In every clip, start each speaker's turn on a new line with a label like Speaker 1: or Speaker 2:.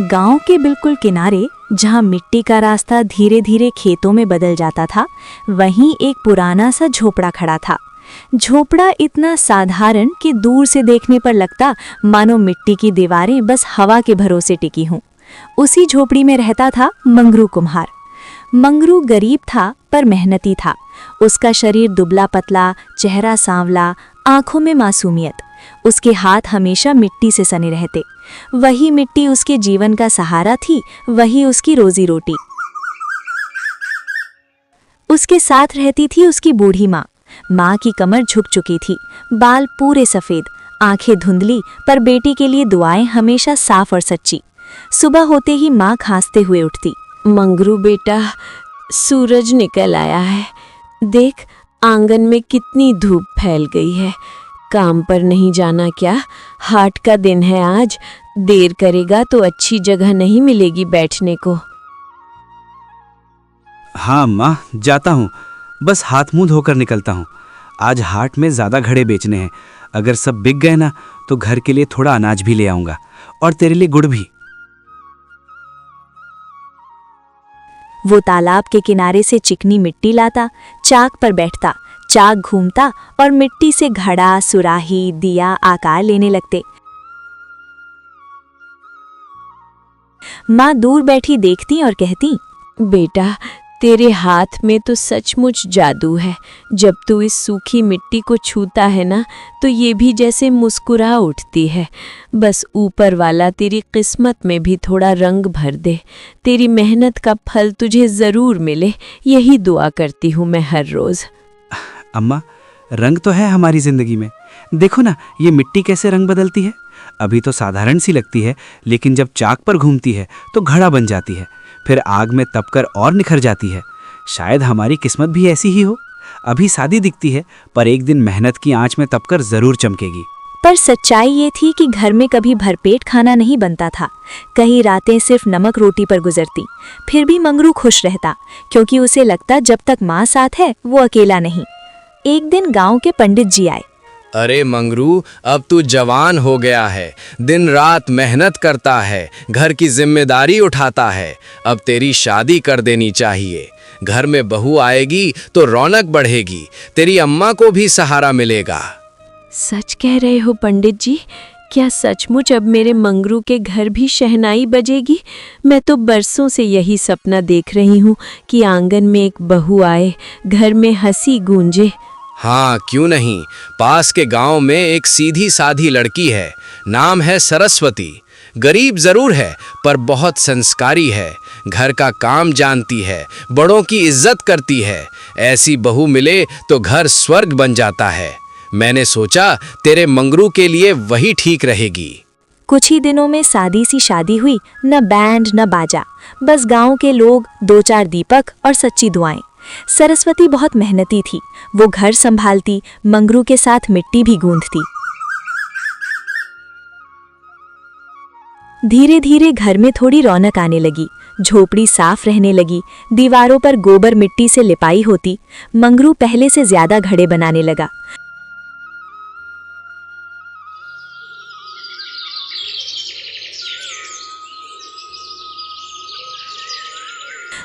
Speaker 1: गांव के बिल्कुल किनारे, जहां मिट्टी का रास्ता धीरे धीरे खेतों में बदल जाता था, वहीं एक पुराना सा झोपड़ा खड़ा था। झोपड़ा इतना साधारण कि दूर से देखने पर लगता मानो मिट्टी की दीवारें बस हवा के भरोसे टिकी हों। उसी झोपड़ी में रहता था मंगरू कुम्हार। मंगरू गरीब था पर मेहनती था। उसका शरीर दुबला पतला, चेहरा सांवला, आंखों में मासूमियत। उसके हाथ हमेशा मिट्टी से सने रहते। वही मिट्टी उसके जीवन का सहारा थी, वही उसकी रोजी रोटी। उसके साथ रहती थी उसकी बूढ़ी माँ। माँ की कमर झुक चुकी थी, बाल पूरे सफेद, आंखें धुंधली, पर बेटी के लिए दुआएं हमेशा साफ और सच्ची। सुबह होते ही माँ खांसते हुए उठती।
Speaker 2: मंगरू बेटा, सूरज निकल आया है। देख, आंगन में कितनी धूप फैल गई है। काम पर नहीं जाना क्या? हाट का दिन है आज। देर करेगा तो अच्छी जगह नहीं मिलेगी बैठने को।
Speaker 3: हाँ अम्मा, जाता हूँ। बस हाथ मुंह धोकर निकलता हूँ। आज हाट में ज़्यादा घड़े बेचने हैं। अगर सब बिक गए ना तो घर के लिए थोड़ा अनाज भी ले आऊँगा, और तेरे लिए गुड़ भी।
Speaker 1: वो तालाब के किनारे से चिकनी मिट्टी लाता, चाक पर बैठता, चाक घूमता और मिट्टी से घड़ा, सुराही, दिया आकार लेने लगते। माँ दूर बैठी देखती और कहती,
Speaker 2: बेटा, तेरे हाथ में तो सचमुच जादू है। जब तू इस सूखी मिट्टी को छूता है ना, तो ये भी जैसे मुस्कुरा उठती है। बस ऊपर वाला तेरी किस्मत में भी थोड़ा रंग भर दे। तेरी मेहनत का फल तुझे ज़रूर मिले, यही दुआ करती हूँ मैं हर रोज़।
Speaker 3: अम्मा, रंग तो है हमारी जिंदगी में। देखो ना, ये मिट्टी कैसे रंग बदलती है। अभी तो साधारण सी लगती है, लेकिन जब चाक पर घूमती है तो घड़ा बन जाती है, फिर आग में तपकर और निखर जाती है। शायद हमारी किस्मत भी ऐसी ही हो। अभी सादी दिखती है, पर एक दिन मेहनत की आंच में तपकर जरूर चमकेगी।
Speaker 1: पर सच्चाई ये थी कि घर में कभी भरपेट खाना नहीं बनता था। कई रातें सिर्फ नमक रोटी पर गुजरती। फिर भी मंगरू खुश रहता, क्योंकि उसे लगता जब तक माँ साथ है वो अकेला नहीं। एक दिन गांव के पंडित जी आए।
Speaker 4: अरे मंगरू, अब तू जवान हो गया है, दिन रात मेहनत करता है, घर की जिम्मेदारी उठाता है। अब तेरी शादी कर देनी चाहिए। घर में बहू आएगी तो रौनक बढ़ेगी, तेरी अम्मा को भी सहारा मिलेगा।
Speaker 2: सच कह रहे हो पंडित जी? क्या सचमुच अब मेरे मंगरू के घर भी शहनाई बजेगी? मैं तो बरसों से यही सपना देख रही हूँ कि आंगन में एक बहू आए, घर में हंसी गूंजे।
Speaker 4: हाँ, क्यों नहीं। पास के गांव में एक सीधी साधी लड़की है, नाम है सरस्वती। गरीब जरूर है पर बहुत संस्कारी है। घर का काम जानती है, बड़ों की इज्जत करती है। ऐसी बहू मिले तो घर स्वर्ग बन जाता है। मैंने सोचा तेरे मंगरू के लिए वही ठीक रहेगी।
Speaker 1: कुछ ही दिनों में सादी सी शादी हुई। न बैंड न बाजा, बस गांव के लोग, 2-4 दीपक और सच्ची दुआएं। सरस्वती बहुत मेहनती थी। वो घर संभालती, मंगरू के साथ मिट्टी भी गूंथती। धीरे धीरे घर में थोड़ी रौनक आने लगी। झोपड़ी साफ रहने लगी, दीवारों पर गोबर मिट्टी से लिपाई होती। मंगरू पहले से ज्यादा घड़े बनाने लगा।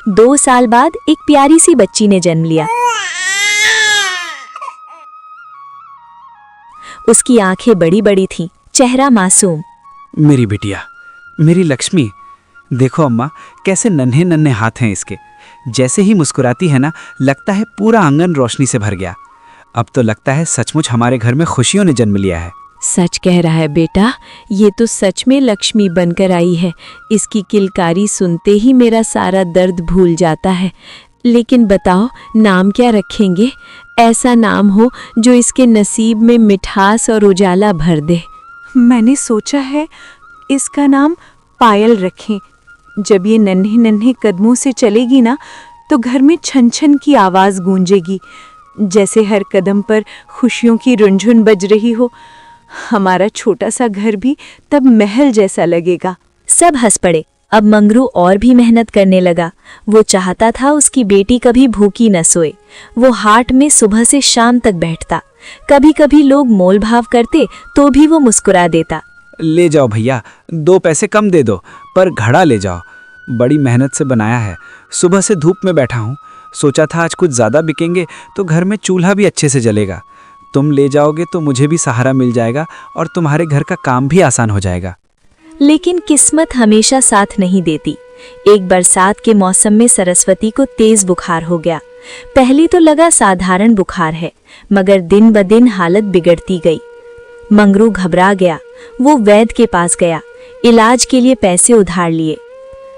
Speaker 1: दो साल बाद एक प्यारी सी बच्ची ने जन्म लिया। उसकी आंखें बड़ी बड़ी थीं, चेहरा मासूम।
Speaker 3: मेरी बिटिया, मेरी लक्ष्मी। देखो अम्मा, कैसे नन्हे नन्हे हाथ हैं इसके। जैसे ही मुस्कुराती है ना, लगता है पूरा आंगन रोशनी से भर गया। अब तो लगता है सचमुच हमारे घर में खुशियों ने जन्म लिया है।
Speaker 2: सच कह रहा है बेटा, ये तो सच में लक्ष्मी बनकर आई है। इसकी किलकारी सुनते ही मेरा सारा दर्द भूल जाता है। लेकिन बताओ, नाम क्या रखेंगे? ऐसा नाम हो जो इसके नसीब में मिठास और उजाला भर दे।
Speaker 5: मैंने सोचा है इसका नाम पायल रखें। जब ये नन्हे नन्हे कदमों से चलेगी ना, तो घर में छन छन की आवाज़ गूंजेगी, जैसे हर कदम पर खुशियों की रुंझुन बज रही हो। हमारा छोटा सा घर भी तब महल जैसा लगेगा।
Speaker 1: सब हंस पड़े अब मंगरू और भी मेहनत करने लगा। वो चाहता था उसकी बेटी कभी भूखी न सोए। वो हाट में सुबह से शाम तक बैठता। कभी कभी लोग मोल भाव करते तो भी वो मुस्कुरा देता।
Speaker 3: ले जाओ भैया, 2 पैसे कम दे दो, पर घड़ा ले जाओ। बड़ी मेहनत से बनाया है, सुबह से धूप में बैठा हूँ। सोचा था आज कुछ ज़्यादा बिकेंगे तो घर में चूल्हा भी अच्छे से जलेगा। तुम ले जाओगे तो मुझे भी सहारा मिल जाएगा और तुम्हारे घर का काम भी आसान हो जाएगा।
Speaker 1: लेकिन किस्मत हमेशा साथ नहीं देती। एक बरसात के मौसम में सरस्वती को तेज बुखार हो गया। पहले तो लगा साधारण बुखार है, मगर दिन ब दिन हालत बिगड़ती गई। मंगरू घबरा गया। वो वैद्य के पास गया, इलाज के लिए पैसे उधार लिए।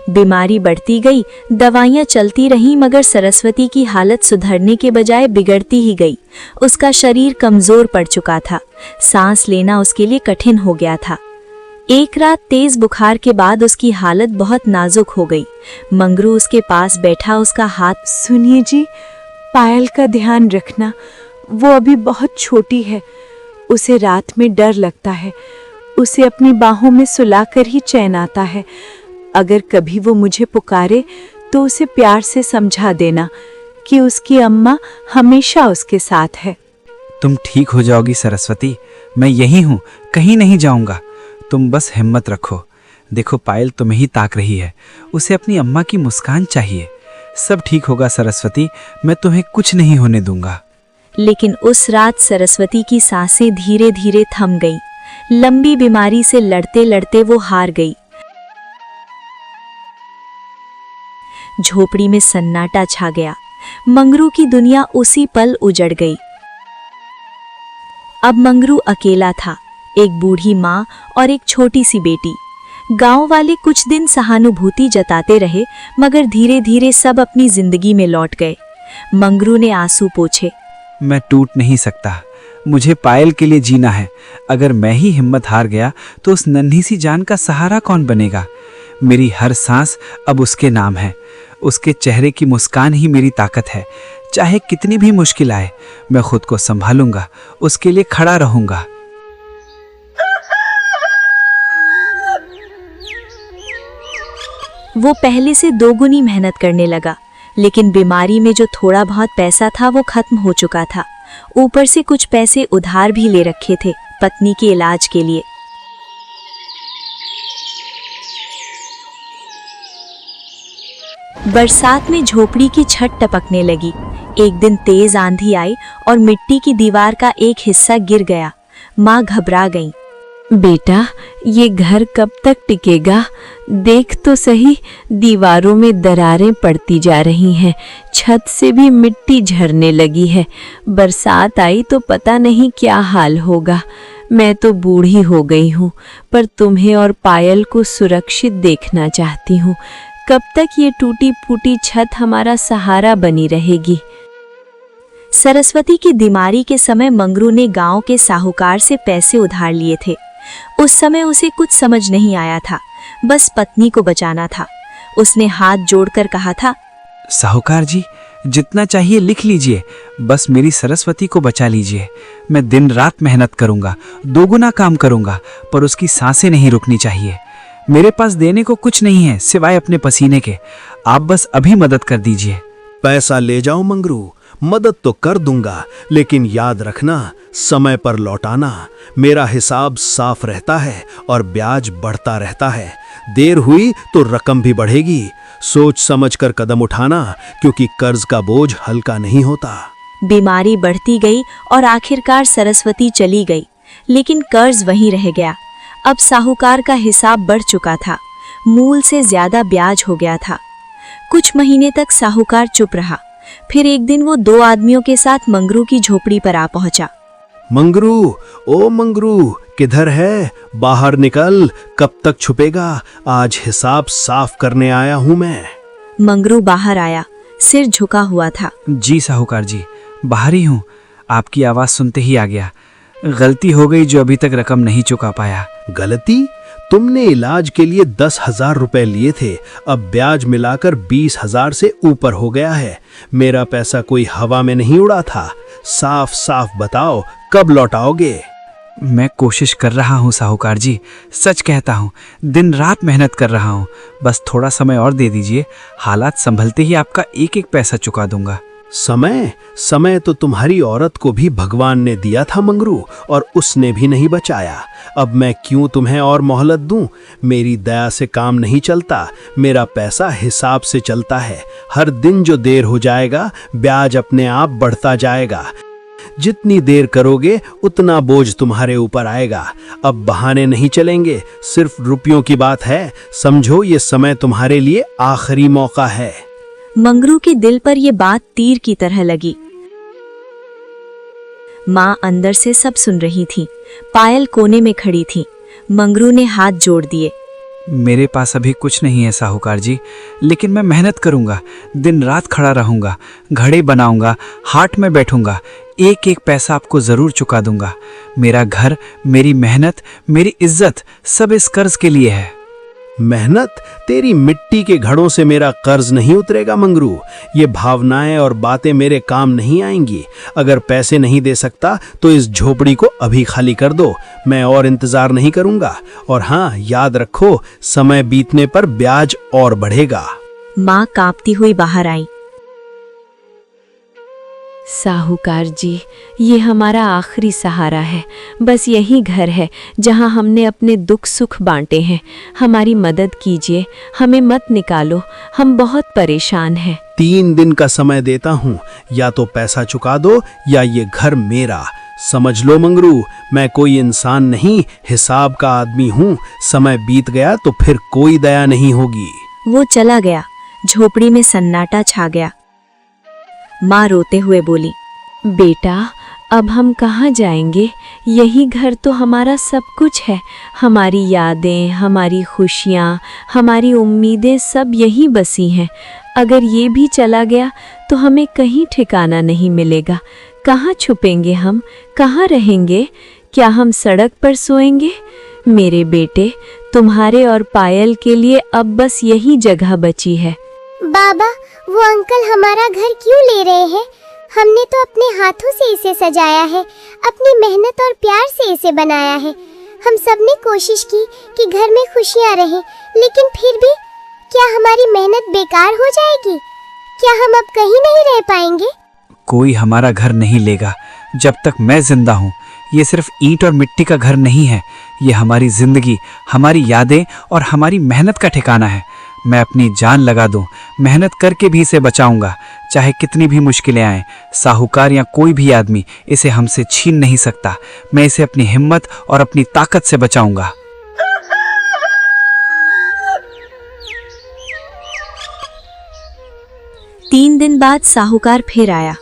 Speaker 1: बीमारी बढ़ती गई, दवाइयां चलती रहीं, मगर सरस्वती की हालत सुधरने के बजाय बिगड़ती ही गई। उसका शरीर कमजोर पड़ चुका था। सांस लेना उसके लिए कठिन हो गया था। एक रात तेज बुखार के बाद उसकी हालत बहुत नाजुक हो गई। मंगरू उसके पास बैठा, उसका हाथ।
Speaker 5: सुनिए जी, पायल का ध्यान रखना। वो अभी बहुत छोटी है, उसे रात में डर लगता है। उसे अपनी बाहों में सुलाकर ही चैन आता है। अगर कभी वो मुझे पुकारे तो उसे प्यार से समझा देना कि उसकी अम्मा हमेशा उसके साथ है।
Speaker 3: तुम ठीक हो जाओगी सरस्वती, मैं यही हूँ, कहीं नहीं जाऊँगा। तुम बस हिम्मत रखो। देखो पायल तुम्हें ही ताक रही है, उसे अपनी अम्मा की मुस्कान चाहिए। सब ठीक होगा सरस्वती, मैं तुम्हें कुछ नहीं होने दूंगा।
Speaker 1: लेकिन उस रात सरस्वती की सांसें धीरे धीरे थम गईं। लंबी बीमारी से लड़ते लड़ते वो हार गई। झोपड़ी में सन्नाटा छा गया। मंगरू की दुनिया उसी पल उजड़ गई। अब मंगरू अकेला था, एक बूढ़ी माँ और एक छोटी सी बेटी। गांव वाले कुछ दिन सहानुभूति जताते रहे, मगर धीरे धीरे सब अपनी जिंदगी में लौट गए। मंगरू ने आंसू पोंछे।
Speaker 3: मैं टूट नहीं सकता, मुझे पायल के लिए जीना है। अगर मैं ही हिम्मत हार गया तो उस नन्ही सी जान का सहारा कौन बनेगा। मेरी हर सांस अब उसके नाम है। उसके चेहरे की मुस्कान ही मेरी ताकत है। चाहे कितनी भी मुश्किल आए, मैं खुद को संभालूंगा, उसके लिए खड़ा रहूंगा।
Speaker 1: वो पहले से दोगुनी मेहनत करने लगा, लेकिन बीमारी में जो थोड़ा बहुत पैसा था वो खत्म हो चुका था। ऊपर से कुछ पैसे उधार भी ले रखे थे पत्नी के इलाज के लिए। बरसात में झोपड़ी की छत टपकने लगी। एक दिन तेज आंधी आई और मिट्टी की दीवार का एक हिस्सा गिर गया। माँ घबरा गई।
Speaker 2: बेटा, ये घर कब तक टिकेगा? देख तो सही, दीवारों में दरारें पड़ती जा रही हैं, छत से भी मिट्टी झरने लगी है। बरसात आई तो पता नहीं क्या हाल होगा। मैं तो बूढ़ी हो गई हूँ, पर तुम्हें और पायल को सुरक्षित देखना चाहती हूँ। कब तक ये टूटी फूटी छत हमारा सहारा बनी रहेगी?
Speaker 1: सरस्वती की बीमारी के समय मंगरू ने गांव के साहूकार से पैसे उधार लिए थे। उस समय उसे कुछ समझ नहीं आया था, बस पत्नी को बचाना था। उसने हाथ जोड़कर कहा था,
Speaker 3: साहूकार जी, जितना चाहिए लिख लीजिए, बस मेरी सरस्वती को बचा लीजिए। मैं दिन रात मेहनत करूंगा, दोगुना काम करूंगा, पर उसकी सांसें नहीं रुकनी चाहिए। मेरे पास देने को कुछ नहीं है सिवाय अपने पसीने के। आप बस अभी मदद कर दीजिए।
Speaker 6: पैसा ले जाओ मंगरू, मदद तो कर दूंगा, लेकिन याद रखना, समय पर लौटाना। मेरा हिसाब साफ रहता है और ब्याज बढ़ता रहता है। देर हुई तो रकम भी बढ़ेगी। सोच समझकर कदम उठाना, क्योंकि कर्ज का बोझ हल्का नहीं होता।
Speaker 1: बीमारी बढ़ती गई और आखिरकार सरस्वती चली गई, लेकिन कर्ज वहीं रह गया। अब साहूकार का हिसाब बढ़ चुका था, मूल से ज्यादा ब्याज हो गया था। कुछ महीने तक साहूकार चुप रहा। फिर एक दिन वो 2 आदमियों के साथ मंगरू की झोपड़ी पर आ पहुंचा।
Speaker 6: मंगरू, ओ मंगरू, किधर है? बाहर निकल, कब तक छुपेगा? आज हिसाब साफ करने आया हूं मैं।
Speaker 1: मंगरू बाहर आया, सिर झुका हुआ था।
Speaker 3: जी साहूकार जी, बाहर ही हूँ। आपकी आवाज़ सुनते ही आ गया। गलती हो गई जो अभी तक रकम नहीं चुका पाया।
Speaker 6: गलती? तुमने इलाज के लिए 10,000 रुपए लिए थे, अब ब्याज मिलाकर 20,000 से ऊपर हो गया है। मेरा पैसा कोई हवा में नहीं उड़ा था। साफ साफ बताओ, कब लौटाओगे?
Speaker 3: मैं कोशिश कर रहा हूँ साहूकार जी, सच कहता हूँ, दिन रात मेहनत कर रहा हूँ। बस थोड़ा समय और दे दीजिए, हालात संभलते ही आपका एक एक पैसा चुका दूंगा।
Speaker 6: समय समय तो तुम्हारी औरत को भी भगवान ने दिया था मंगरू, और उसने भी नहीं बचाया। अब मैं क्यों तुम्हें और मोहलत दूं? मेरी दया से काम नहीं चलता, मेरा पैसा हिसाब से चलता है। हर दिन जो देर हो जाएगा, ब्याज अपने आप बढ़ता जाएगा। जितनी देर करोगे उतना बोझ तुम्हारे ऊपर आएगा। अब बहाने नहीं चलेंगे, सिर्फ रुपयों की बात है। समझो, ये समय तुम्हारे लिए आखिरी मौका है।
Speaker 1: मंगरू के दिल पर यह बात तीर की तरह लगी। माँ अंदर से सब सुन रही थी। पायल कोने में खड़ी थी। मंगरू ने हाथ जोड़ दिए।
Speaker 3: मेरे पास अभी कुछ नहीं है साहूकार जी, लेकिन मैं मेहनत करूंगा, दिन रात खड़ा रहूंगा, घड़े बनाऊंगा, हाट में बैठूंगा, एक एक पैसा आपको जरूर चुका दूंगा। मेरा घर, मेरी मेहनत, मेरी इज्जत सब इस कर्ज के लिए है।
Speaker 6: मेहनत? तेरी मिट्टी के घड़ों से मेरा कर्ज नहीं उतरेगा मंगरू। ये भावनाएं और बातें मेरे काम नहीं आएंगी। अगर पैसे नहीं दे सकता तो इस झोपड़ी को अभी खाली कर दो। मैं और इंतजार नहीं करूंगा। और हाँ, याद रखो, समय बीतने पर ब्याज और बढ़ेगा।
Speaker 1: माँ कांपती हुई बाहर आई।
Speaker 2: साहूकार जी, ये हमारा आखिरी सहारा है। बस यही घर है जहां हमने अपने दुख सुख बांटे हैं। हमारी मदद कीजिए, हमें मत निकालो, हम बहुत परेशान हैं।
Speaker 6: 3 दिन का समय देता हूँ, या तो पैसा चुका दो या ये घर मेरा। समझ लो मंगरू, मैं कोई इंसान नहीं, हिसाब का आदमी हूँ। समय बीत गया तो फिर कोई दया नहीं होगी।
Speaker 1: वो चला गया। झोपड़ी में सन्नाटा छा गया। माँ रोते हुए बोली,
Speaker 2: बेटा, अब हम कहाँ जाएंगे? यही घर तो हमारा सब कुछ है। हमारी यादें, हमारी खुशियाँ, हमारी उम्मीदें सब यहीं बसी हैं। अगर ये भी चला गया तो हमें कहीं ठिकाना नहीं मिलेगा। कहाँ छुपेंगे हम? कहाँ रहेंगे? क्या हम सड़क पर सोएंगे? मेरे बेटे, तुम्हारे और पायल के लिए अब बस यही जगह बची है।
Speaker 7: बाबा, वो अंकल हमारा घर क्यों ले रहे हैं? हमने तो अपने हाथों से इसे सजाया है, अपनी मेहनत और प्यार से इसे बनाया है। हम सब ने कोशिश की कि घर में खुशियां रहें, लेकिन फिर भी क्या हमारी मेहनत बेकार हो जाएगी? क्या हम अब कहीं नहीं रह पाएंगे?
Speaker 3: कोई हमारा घर नहीं लेगा जब तक मैं जिंदा हूँ। ये सिर्फ ईंट और मिट्टी का घर नहीं है, ये हमारी जिंदगी, हमारी यादें और हमारी मेहनत का ठिकाना है। मैं अपनी जान लगा दूं, मेहनत करके भी इसे बचाऊंगा, चाहे कितनी भी मुश्किलें आएं। साहूकार या कोई भी आदमी इसे हमसे छीन नहीं सकता। मैं इसे अपनी हिम्मत और अपनी ताकत से बचाऊंगा।
Speaker 1: तीन दिन बाद साहूकार फिर आया।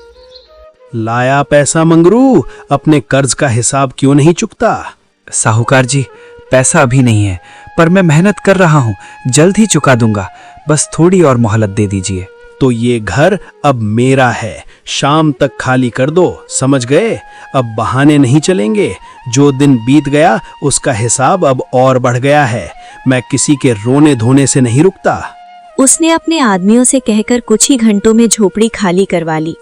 Speaker 6: लाया पैसा मंगरू, अपने कर्ज का हिसाब क्यों नहीं चुकता?
Speaker 3: साहूकार जी, पैसा अभी नहीं है, पर मैं मेहनत कर रहा हूँ, जल्द ही चुका दूंगा। बस थोड़ी और मोहलत दे दीजिए।
Speaker 6: तो ये घर अब मेरा है, शाम तक खाली कर दो। समझ गए? अब बहाने नहीं चलेंगे। जो दिन बीत गया उसका हिसाब अब और बढ़ गया है। मैं किसी के रोने धोने से नहीं रुकता।
Speaker 1: उसने अपने आदमियों से कहकर कुछ ही घंटों में झोपड़ी खाली करवा ली।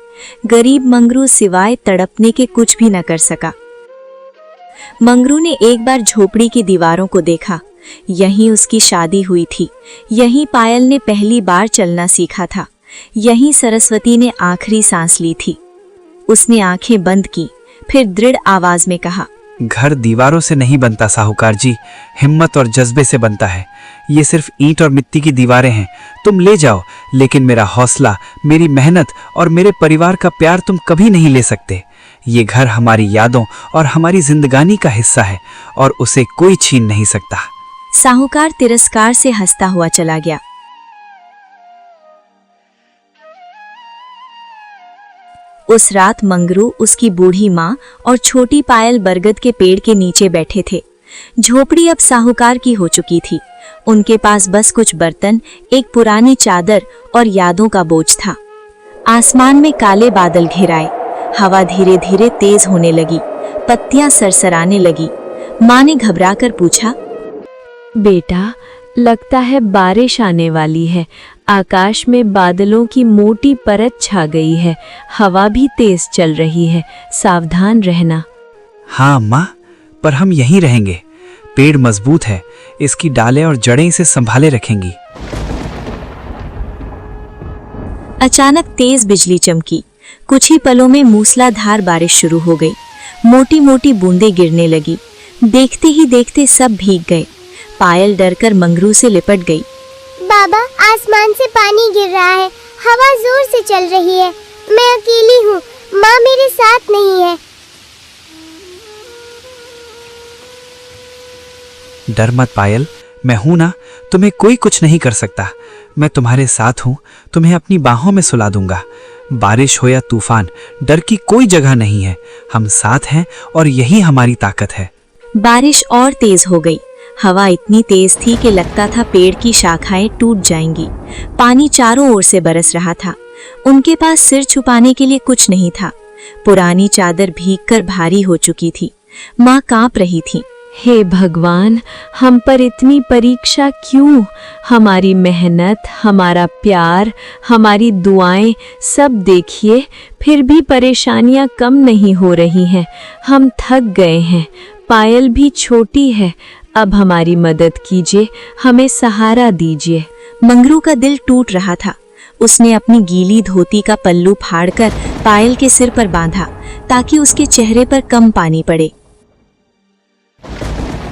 Speaker 1: गरीब मंगरू सिवाय तड़पने के कुछ भी न कर सका। मंगरू ने एक बार झोपड़ी की दीवारों को देखा। यहीं उसकी शादी हुई थी, यहीं पायल ने पहली बार चलना सीखा था, यहीं सरस्वती ने आखिरी सांस ली थी। उसने आंखें बंद की, फिर दृढ़ आवाज में कहा,
Speaker 3: घर दीवारों से नहीं बनता साहूकार जी, हिम्मत और जज्बे से बनता है। ये सिर्फ ईंट और मिट्टी की दीवारें हैं, तुम ले जाओ, लेकिन मेरा हौसला, मेरी मेहनत और मेरे परिवार का प्यार तुम कभी नहीं ले सकते। ये घर हमारी यादों और हमारी जिंदगानी का हिस्सा है और उसे कोई छीन नहीं सकता।
Speaker 1: साहूकार तिरस्कार से हंसता हुआ चला गया। उस रात मंगरू, उसकी बूढ़ी माँ और छोटी पायल बरगद के पेड़ के नीचे बैठे थे। झोपड़ी अब साहूकार की हो चुकी थी। उनके पास बस कुछ बर्तन, एक पुरानी चादर और यादों का बोझ था। आसमान में काले बादल घिराए, हवा धीरे धीरे तेज होने लगी, पत्तियां सरसराने लगी। माँ ने घबराकर पूछा,
Speaker 2: बेटा, लगता है बारिश आने वाली है। आकाश में बादलों की मोटी परत छा गई है, हवा भी तेज चल रही है, सावधान रहना।
Speaker 3: हाँ माँ, पर हम यहीं रहेंगे। पेड़ मजबूत है, इसकी डालें और जड़ें इसे संभाले रखेंगी।
Speaker 1: अचानक तेज बिजली चमकी। कुछ ही पलों में मूसलाधार बारिश शुरू हो गई। मोटी मोटी बूंदें गिरने लगी। देखते ही देखते सब भीग गए। पायल डरकर मंगरू से लिपट गई।
Speaker 7: बाबा, आसमान से पानी गिर रहा है, हवा जोर से चल रही है, मैं अकेली हूँ, माँ मेरे साथ नहीं है।
Speaker 3: डर मत पायल, मैं हूं ना, तुम्हें कोई कुछ नहीं कर सकता। मैं तुम्हारे साथ हूं, तुम्हें अपनी बाहों में सुला दूंगा। बारिश हो या तूफान, डर की कोई जगह नहीं है। हम साथ हैं और यही हमारी ताकत है।
Speaker 1: बारिश और तेज हो गई। हवा इतनी तेज थी कि लगता था पेड़ की शाखाएं टूट जाएंगी। पानी चारों ओर से बरस रहा था। उनके पास सिर छुपाने के लिए कुछ नहीं था। पुरानी चादर भीगकर भारी हो चुकी थी। माँ कांप रही थी।
Speaker 2: हे भगवान, हम पर इतनी परीक्षा क्यों? हमारी मेहनत, हमारा प्यार, हमारी दुआएं सब देखिए, फिर भी परेशानियां कम नहीं हो रही हैं। हम थक गए हैं। पायल भी छोटी है। अब हमारी मदद कीजिए, हमें सहारा दीजिए।
Speaker 1: मंगरू का दिल टूट रहा था। उसने अपनी गीली धोती का पल्लू फाड़कर पायल के सिर पर बांधा ताकि उसके चेहरे पर कम पानी पड़े।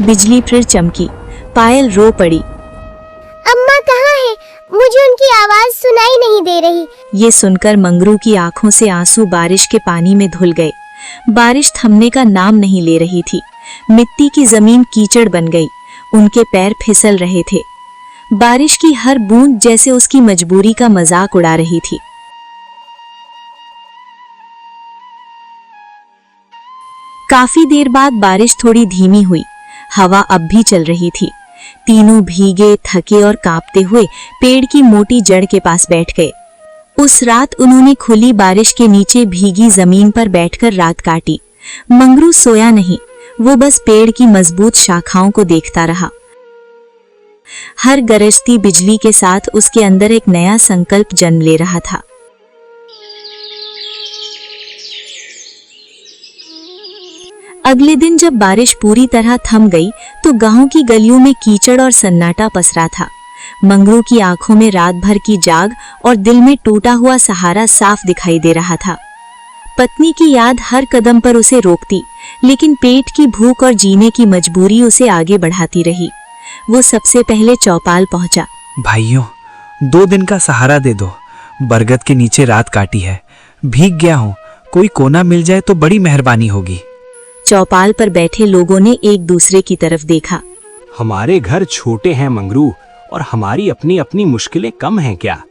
Speaker 1: बिजली फिर चमकी। पायल रो पड़ी।
Speaker 7: अम्मा कहाँ है? मुझे उनकी आवाज सुनाई नहीं दे रही।
Speaker 1: ये सुनकर मंगरू की आंखों से आंसू बारिश के पानी में धुल गए। बारिश थमने का नाम नहीं ले रही थी। मिट्टी की जमीन कीचड़ बन गई। उनके पैर फिसल रहे थे। बारिश की हर बूंद जैसे उसकी मजबूरी का मजाक उड़ा रही थी। काफी देर बाद बारिश थोड़ी धीमी हुई। हवा अब भी चल रही थी। तीनों भीगे, थके और कांपते हुए पेड़ की मोटी जड़ के पास बैठ गए। उस रात उन्होंने खुली बारिश के नीचे भीगी जमीन पर बैठकर रात काटी। मंगरू सोया नहीं, वो बस पेड़ की मजबूत शाखाओं को देखता रहा। हर गरजती बिजली के साथ उसके अंदर एक नया संकल्प जन्म ले रहा था। अगले दिन जब बारिश पूरी तरह थम गई तो गांव की गलियों में कीचड़ और सन्नाटा पसरा था। मंगरू की आंखों में रात भर की जाग और दिल में टूटा हुआ सहारा साफ दिखाई दे रहा था। पत्नी की याद हर कदम पर उसे रोकती, लेकिन पेट की भूख और जीने की मजबूरी उसे आगे बढ़ाती रही। वो सबसे पहले चौपाल पहुंचा।
Speaker 3: भाइयों, 2 दिन का सहारा दे दो। बरगद के नीचे रात काटी है, भीग गया हूँ। कोई कोना मिल जाए तो बड़ी मेहरबानी होगी।
Speaker 1: चौपाल पर बैठे लोगों ने एक दूसरे की तरफ देखा।
Speaker 6: हमारे घर छोटे हैं मंगरू, और हमारी अपनी अपनी मुश्किलें कम हैं क्या?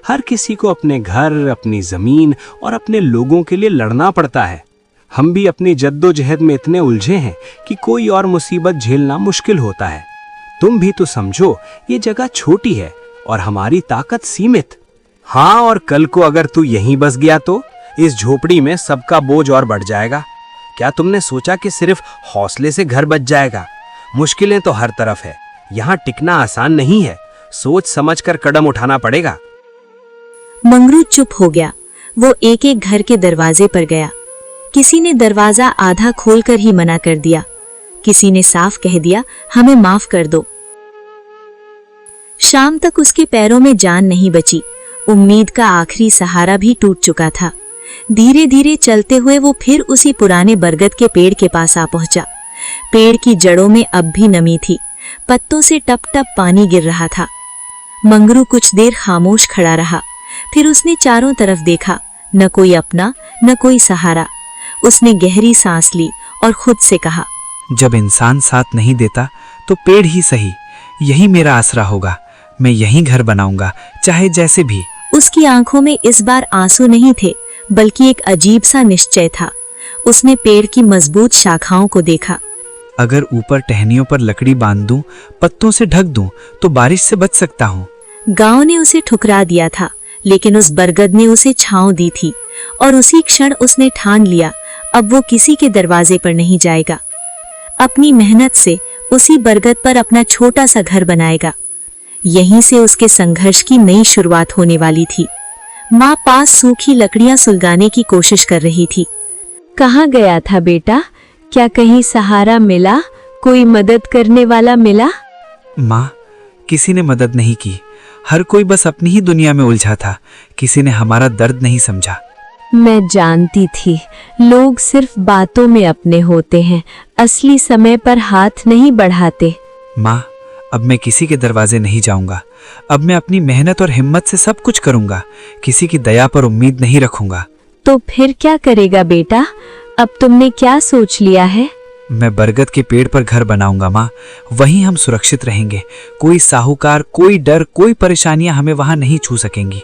Speaker 6: हर किसी को अपने घर, अपनी जमीन और अपने लोगों के लिए लड़ना पड़ता है। हम भी अपनी जद्दोजहद में इतने उलझे हैं कि कोई और मुसीबत झेलना मुश्किल होता है। तुम भी तो समझो, ये जगह छोटी है और हमारी ताकत सीमित। हाँ, और कल को अगर तू यहीं बस गया तो इस झोपड़ी में सबका बोझ और बढ़ जाएगा। क्या तुमने सोचा कि सिर्फ हौसले से घर बच जाएगा? मुश्किलें तो हर तरफ है। यहाँ टिकना आसान नहीं है। सोच समझकर कदम उठाना पड़ेगा।
Speaker 1: मंगरू चुप हो गया। वो एक एक घर के दरवाजे पर गया। किसी ने दरवाजा आधा खोलकर ही मना कर दिया। किसी ने साफ कह दिया, हमें माफ कर दो। शाम तक उसके पैरों में जान नहीं बची। उम्मीद का आखिरी सहारा भी टूट चुका था। धीरे धीरे चलते हुए वो फिर उसी पुराने बरगद के पेड़ के पास आ पहुंचा। पेड़ की जड़ों में अब भी नमी थी। पत्तों से टप टप पानी गिर रहा था। मंगरू कुछ देर खामोश खड़ा रहा। फिर उसने चारों तरफ देखा। न कोई अपना, न कोई सहारा। उसने गहरी सांस ली और खुद से कहा,
Speaker 3: जब इंसान साथ नहीं देता तो पेड़ ही सही, यही मेरा आसरा होगा। मैं यहीं घर बनाऊंगा, चाहे जैसे भी।
Speaker 1: उसकी आंखों में इस बार आंसू नहीं थे, बल्कि एक अजीब सा निश्चय था। उसने पेड़ की मजबूत शाखाओं को देखा।
Speaker 3: अगर ऊपर टहनियों पर लकड़ी बांध दूं, पत्तों से ढक दूं, तो बारिश से बच सकता हूँ।
Speaker 1: गांव ने उसे ठुकरा दिया था, लेकिन उस बरगद ने उसे छांव दी थी। और उसी क्षण उसने ठान लिया, अब वो किसी के दरवाजे पर नहीं जाएगा। अपनी मेहनत से उसी बरगद पर अपना छोटा सा घर बनाएगा। यहीं से उसके संघर्ष की नई शुरुआत होने वाली थी। माँ पास सूखी लकड़ियां सुलगाने की कोशिश कर रही थी।
Speaker 2: कहाँ गया था बेटा? क्या कहीं सहारा मिला, कोई मदद करने वाला मिला?
Speaker 3: माँ, किसी ने मदद नहीं की। हर कोई बस अपनी ही दुनिया में उलझा था। किसी ने हमारा दर्द नहीं समझा।
Speaker 2: मैं जानती थी लोग सिर्फ बातों में अपने होते हैं, असली समय पर हाथ नहीं बढ़ाते।
Speaker 3: माँ, अब मैं किसी के दरवाजे नहीं जाऊंगा। अब मैं अपनी मेहनत और हिम्मत से सब कुछ करूंगा। किसी की दया पर उम्मीद नहीं रखूंगा।
Speaker 2: तो फिर क्या करेगा बेटा? अब तुमने क्या सोच लिया है?
Speaker 3: मैं बरगद के पेड़ पर घर बनाऊंगा माँ। वहीं हम सुरक्षित रहेंगे। कोई साहूकार, कोई डर, कोई परेशानियां हमें वहां नहीं छू सकेंगी।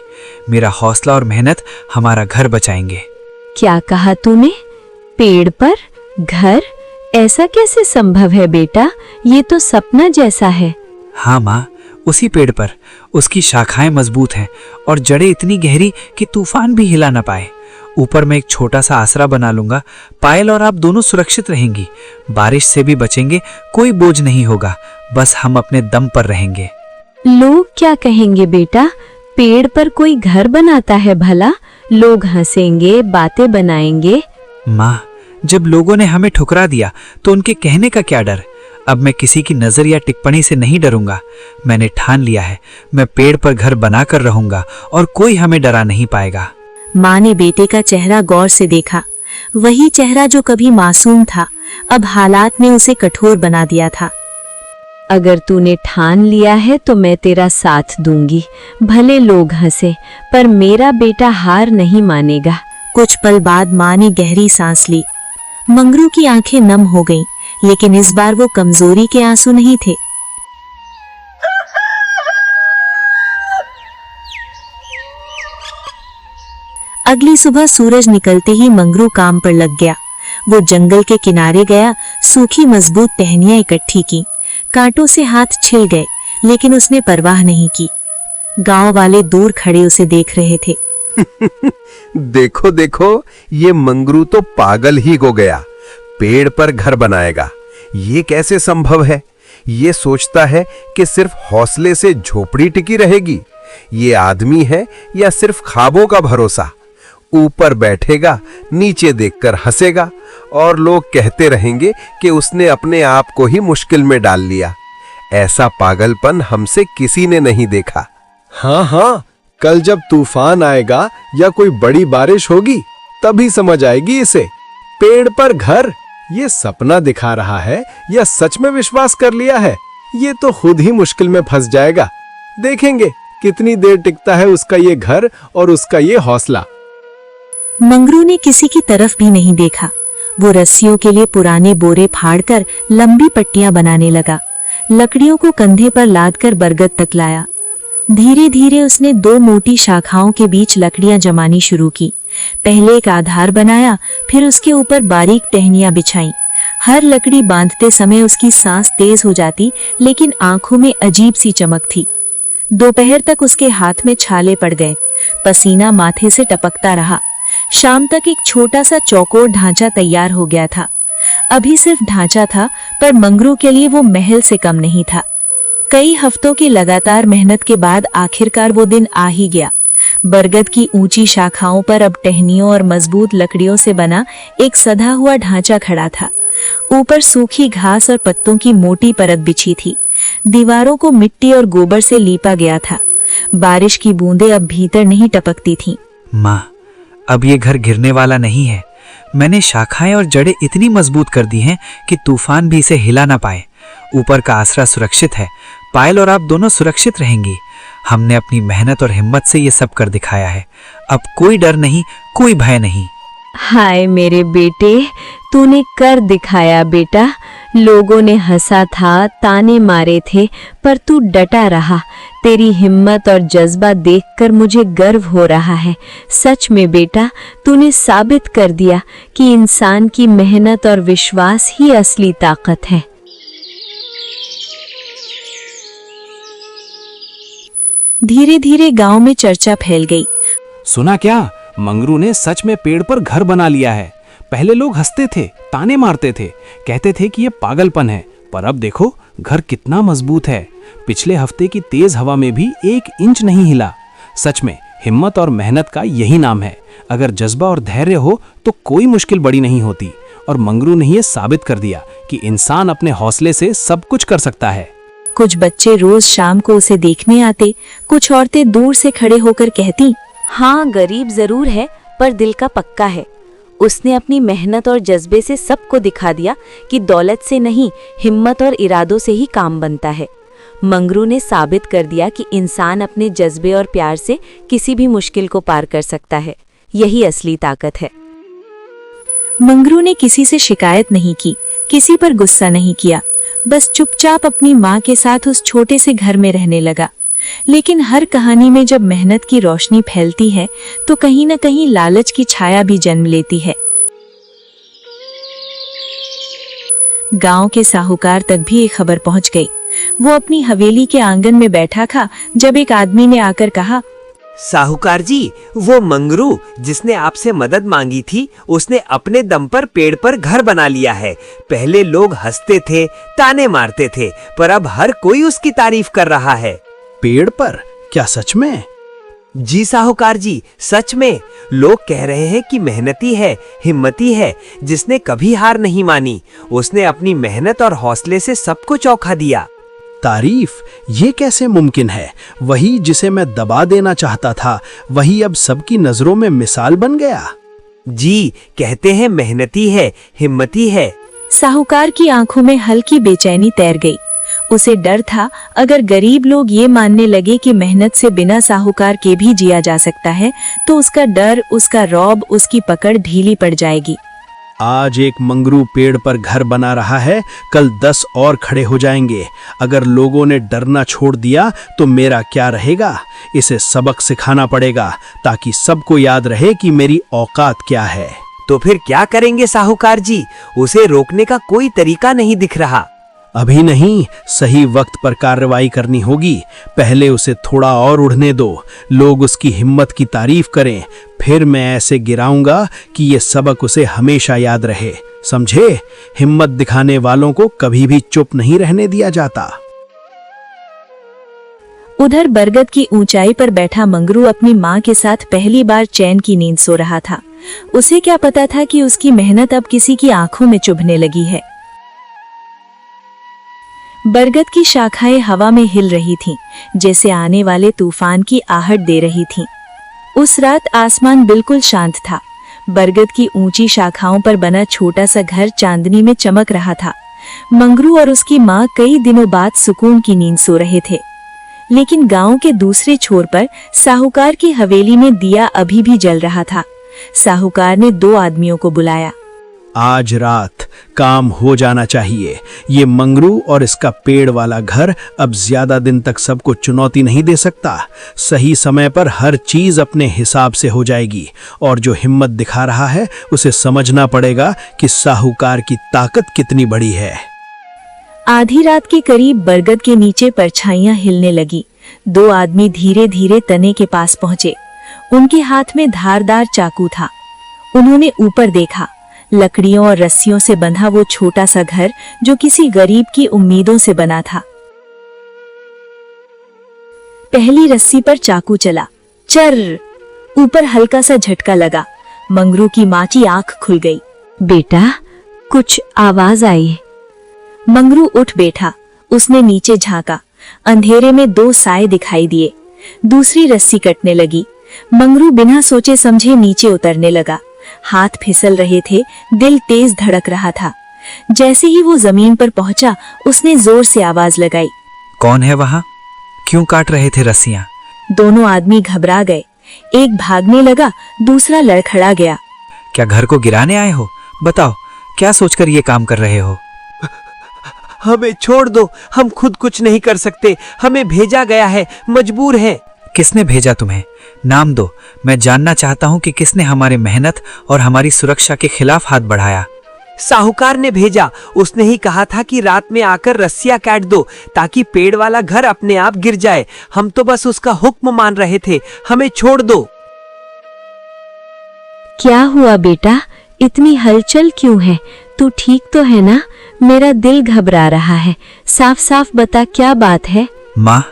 Speaker 3: मेरा हौसला और मेहनत हमारा घर बचाएंगे।
Speaker 2: क्या कहा तूने? पेड़ पर घर? ऐसा कैसे संभव है बेटा? ये तो सपना जैसा है।
Speaker 3: हाँ माँ, उसी पेड़ पर। उसकी शाखाएं मजबूत हैं और जड़ें इतनी गहरी कि तूफान भी हिला न पाए। ऊपर मैं एक छोटा सा आसरा बना लूंगा। पायल और आप दोनों सुरक्षित रहेंगी। बारिश से भी बचेंगे। कोई बोझ नहीं होगा। बस हम अपने दम पर रहेंगे।
Speaker 2: लोग क्या कहेंगे बेटा? पेड़ पर कोई घर बनाता है भला? लोग हंसेंगे, बातें बनाएंगे।
Speaker 3: माँ, जब लोगों ने हमें ठुकरा दिया तो उनके कहने का क्या डर? अब मैं किसी की नजर या टिप्पणी से नहीं डरूंगा। मैंने ठान लिया है, मैं पेड़ पर घर बनाकर रहूंगा और कोई हमें डरा नहीं पाएगा।
Speaker 1: माँ ने बेटे का चेहरा गौर से देखा। वही चेहरा जो कभी मासूम था, अब हालात ने उसे कठोर बना दिया था।
Speaker 2: अगर तूने ठान लिया है तो मैं तेरा साथ दूंगी। भले लोग हंसे, पर मेरा बेटा हार नहीं मानेगा।
Speaker 1: कुछ पल बाद माँ ने गहरी सांस ली। मंगरू की आंखें नम हो गईं, लेकिन इस बार वो कमजोरी के आंसू नहीं थे। अगली सुबह सूरज निकलते ही मंगरू काम पर लग गया। वो जंगल के किनारे गया, सूखी मजबूत टहनियां इकट्ठी की। कांटों से हाथ छिल गए, लेकिन उसने परवाह नहीं की। गांव वाले दूर खड़े उसे देख रहे थे।
Speaker 8: देखो देखो, ये मंगरू तो पागल ही हो गया। पेड़ पर घर बनाएगा। ये कैसे संभव है? ये सोचता है कि सिर्फ हौसले से झोपड़ी टिकी रहेगी। ये आदमी है या सिर्फ ख्वाबों का भरोसा? ऊपर बैठेगा, नीचे देखकर हंसेगा और लोग कहते रहेंगे कि उसने अपने आप को ही मुश्किल में डाल लिया। ऐसा पागलपन हमसे किसी ने नहीं देखा।
Speaker 6: हाँ हाँ, कल जब तूफान आएगा या कोई बड़ी बारिश होगी तभी समझ आएगी इसे। पेड़ पर घर, ये सपना दिखा रहा है या सच में विश्वास कर लिया है? ये तो खुद ही मुश्किल में फंस जाएगा। देखेंगे कितनी देर टिकता है उसका ये घर और उसका ये हौसला।
Speaker 1: मंगरू ने किसी की तरफ भी नहीं देखा। वो रस्सियों के लिए पुराने बोरे फाड़कर लंबी पट्टियां बनाने लगा। लकड़ियों को कंधे पर लादकर बरगद तक लाया। धीरे धीरे उसने दो मोटी शाखाओं के बीच लकड़ियां जमानी शुरू की। पहले एक आधार बनाया, फिर उसके ऊपर बारीक टहनियां बिछाई। हर लकड़ी बांधते समय उसकी सांस तेज हो जाती, लेकिन आंखों में अजीब सी चमक थी। दोपहर तक उसके हाथ में छाले पड़ गए। पसीना माथे से टपकता रहा। शाम तक एक छोटा सा चौकोर ढांचा तैयार हो गया था। अभी सिर्फ ढांचा था, पर मंगरू के लिए वो महल से कम नहीं था। कई हफ्तों की लगातार मेहनत के बाद आखिरकार वो दिन आ ही गया। बरगद की ऊंची शाखाओं पर अब टहनियों और मजबूत लकड़ियों से बना एक सधा हुआ ढांचा खड़ा था। ऊपर सूखी घास और पत्तों की मोटी परत बिछी थी। दीवारों को मिट्टी और गोबर से लीपा गया था। बारिश की बूंदें अब भीतर नहीं टपकती थीं।
Speaker 3: माँ, अब ये घर गिरने वाला नहीं है। मैंने शाखाएं और जड़ें इतनी मजबूत कर दी हैं कि तूफान भी इसे हिला ना पाए। ऊपर का आसरा सुरक्षित है। पायल और आप दोनों सुरक्षित रहेंगी। हमने अपनी मेहनत और हिम्मत से ये सब कर दिखाया है। अब कोई डर नहीं, कोई भय नहीं।
Speaker 2: हाय मेरे बेटे, तूने कर दिखाया बेटा। लोगों ने हंसा था, ताने मारे थे, पर तू डटा रहा। तेरी हिम्मत और जज्बा देखकर मुझे गर्व हो रहा है। सच में बेटा, तूने साबित कर दिया कि इंसान की मेहनत और विश्वास ही असली ताकत है।
Speaker 1: धीरे धीरे गांव में चर्चा फैल गई।
Speaker 9: सुना क्या? मंगरू ने सच में पेड़ पर घर बना लिया है। पहले लोग हंसते थे, ताने मारते थे, कहते थे कि ये पागलपन है, पर अब देखो घर कितना मजबूत है। पिछले हफ्ते की तेज हवा में भी 1 इंच नहीं हिला। सच में हिम्मत और मेहनत का यही नाम है। अगर जज्बा और धैर्य हो तो कोई मुश्किल बड़ी नहीं होती। और मंगरू ने ये साबित कर दिया कि इंसान अपने हौसले से सब कुछ कर सकता है।
Speaker 1: कुछ बच्चे रोज शाम को उसे देखने आते, कुछ औरतें दूर से खड़े होकर कहती, हाँ गरीब जरूर है पर दिल का पक्का है। उसने अपनी मेहनत और जज्बे से सबको दिखा दिया कि दौलत से नहीं, हिम्मत और इरादों से ही काम बनता है। मंगरू ने साबित कर दिया कि इंसान अपने जज्बे और प्यार से किसी भी मुश्किल को पार कर सकता है। यही असली ताकत है। मंगरू ने किसी से शिकायत नहीं की, किसी पर गुस्सा नहीं किया, बस चुपचाप अपनी माँ के साथ उस छोटे से घर में रहने लगा। लेकिन हर कहानी में जब मेहनत की रोशनी फैलती है तो कहीं न कहीं लालच की छाया भी जन्म लेती है। गांव के साहूकार तक भी एक खबर पहुंच गई। वो अपनी हवेली के आंगन में बैठा था जब एक आदमी ने आकर कहा,
Speaker 10: साहूकार जी, वो मंगरू जिसने आपसे मदद मांगी थी, उसने अपने दम पर पेड़ पर घर बना लिया है। पहले लोग हंसते थे, ताने मारते थे, पर अब हर कोई उसकी तारीफ कर रहा है।
Speaker 6: पेड़ पर? क्या सच में?
Speaker 10: जी साहूकार जी, सच में। लोग कह रहे हैं कि मेहनती है, हिम्मती है, जिसने कभी हार नहीं मानी। उसने अपनी मेहनत और हौसले से सबको चौंका दिया।
Speaker 6: तारीफ? ये कैसे मुमकिन है? वही जिसे मैं दबा देना चाहता था, वही अब सबकी नजरों में मिसाल बन गया।
Speaker 10: जी, कहते हैं मेहनती है, हिम्मती है।
Speaker 1: साहूकार की आंखों में हल्की बेचैनी तैर गई। उसे डर था अगर गरीब लोग ये मानने लगे कि मेहनत से बिना साहूकार के भी जिया जा सकता है तो उसका डर, उसका रौब, उसकी पकड़ ढीली पड़ जाएगी।
Speaker 6: आज एक मंगरू पेड़ पर घर बना रहा है, कल 10 और खड़े हो जाएंगे। अगर लोगों ने डरना छोड़ दिया तो मेरा क्या रहेगा? इसे सबक सिखाना पड़ेगा ताकि सबको याद रहे कि मेरी औकात क्या है।
Speaker 10: तो फिर क्या करेंगे साहूकार जी? उसे रोकने का कोई तरीका नहीं दिख रहा।
Speaker 6: अभी नहीं, सही वक्त पर कार्रवाई करनी होगी। पहले उसे थोड़ा और उड़ने दो, लोग उसकी हिम्मत की तारीफ करें, फिर मैं ऐसे गिराऊंगा कि ये सबक उसे हमेशा याद रहे। समझे? हिम्मत दिखाने वालों को कभी भी चुप नहीं रहने दिया जाता।
Speaker 1: उधर बरगद की ऊंचाई पर बैठा मंगरू अपनी माँ के साथ पहली बार चैन की नींद सो रहा था। उसे क्या पता था कि उसकी मेहनत अब किसी की आंखों में चुभने लगी है। बरगद की शाखाएं हवा में हिल रही थीं, जैसे आने वाले तूफान की आहट दे रही थीं। उस रात आसमान बिल्कुल शांत था। बरगद की ऊंची शाखाओं पर बना छोटा सा घर चांदनी में चमक रहा था। मंगरू और उसकी माँ कई दिनों बाद सुकून की नींद सो रहे थे। लेकिन गांव के दूसरे छोर पर साहूकार की हवेली में दिया अभी भी जल रहा था। साहूकार ने 2 आदमियों को बुलाया।
Speaker 6: आज रात काम हो जाना चाहिए। ये मंगरू और इसका पेड़ वाला घर अब ज्यादा दिन तक सबको चुनौती नहीं दे सकता। सही समय पर हर चीज अपने हिसाब से हो जाएगी और जो हिम्मत दिखा रहा है उसे समझना पड़ेगा कि साहूकार की ताकत कितनी बड़ी है।
Speaker 1: आधी रात के करीब बरगद के नीचे परछाइयां हिलने लगी। 2 आदमी धीरे धीरे तने के पास पहुंचे। उनके हाथ में धारदार चाकू था। उन्होंने ऊपर देखा। लकड़ियों और रस्सियों से बंधा वो छोटा सा घर जो किसी गरीब की उम्मीदों से बना था। पहली रस्सी पर चाकू चला, चर, ऊपर हल्का सा झटका लगा। मंगरू की माँ की आंख खुल गई। बेटा, कुछ आवाज आई। मंगरू उठ बैठा। उसने नीचे झांका। अंधेरे में 2 साए दिखाई दिए। दूसरी रस्सी कटने लगी। मंगरू बिना सोचे समझे नीचे उतरने लगा। हाथ फिसल रहे थे, दिल तेज धड़क रहा था। जैसे ही वो जमीन पर पहुंचा, उसने जोर से आवाज लगाई।
Speaker 11: कौन है वहाँ? क्यों काट रहे थे रस्सियां?
Speaker 1: दोनों आदमी घबरा गए। एक भागने लगा, दूसरा लड़खड़ा गया।
Speaker 11: क्या घर को गिराने आए हो? बताओ, क्या सोचकर ये काम कर रहे हो?
Speaker 10: हमें छोड़ दो, हम खुद कुछ नहीं कर सकते। हमें भेजा गया है, मजबूर हैं।
Speaker 11: किसने भेजा तुम्हें? नाम दो, मैं जानना चाहता हूँ कि किसने हमारे मेहनत और हमारी सुरक्षा के खिलाफ हाथ बढ़ाया।
Speaker 10: साहूकार ने भेजा। उसने ही कहा था कि रात में आकर रस्सियां काट दो ताकि पेड़ वाला घर अपने आप गिर जाए। हम तो बस उसका हुक्म मान रहे थे। हमें छोड़ दो।
Speaker 2: क्या हुआ बेटा? इतनी हलचल क्यों है? तू ठीक तो है ना? मेरा दिल घबरा रहा है। साफ साफ बता, क्या बात है?
Speaker 11: माँ,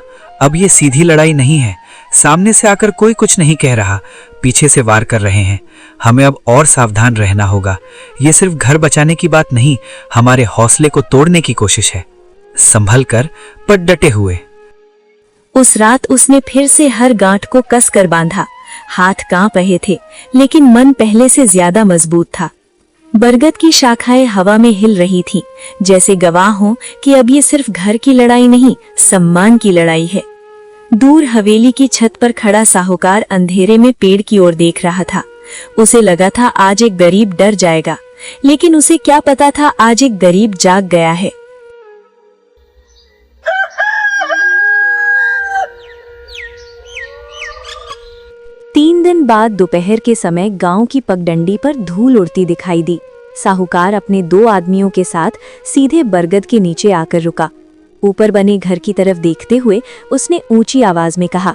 Speaker 11: अब ये सीधी लड़ाई नहीं है। सामने से आकर कोई कुछ नहीं कह रहा, पीछे से वार कर रहे हैं। हमें अब और सावधान रहना होगा। ये सिर्फ घर बचाने की बात नहीं, हमारे हौसले को तोड़ने की कोशिश है। संभल कर पर डटे हुए।
Speaker 1: उस रात उसने फिर से हर गांठ को कस कर बांधा। हाथ कांप रहे थे, लेकिन मन पहले से ज्यादा मजबूत था। बरगद की शाखाएं हवा में हिल रही थीं, जैसे गवाह हों कि अब ये सिर्फ घर की लड़ाई नहीं, सम्मान की लड़ाई है। दूर हवेली की छत पर खड़ा साहूकार अंधेरे में पेड़ की ओर देख रहा था। उसे लगा था आज एक गरीब डर जाएगा, लेकिन उसे क्या पता था आज एक गरीब जाग गया है। तीन दिन बाद दोपहर के समय गांव की पगडंडी पर धूल उड़ती दिखाई दी। साहूकार अपने 2 आदमियों के साथ सीधे बरगद के नीचे आकर रुका। ऊपर बने घर की तरफ देखते हुए उसने ऊंची आवाज में कहा,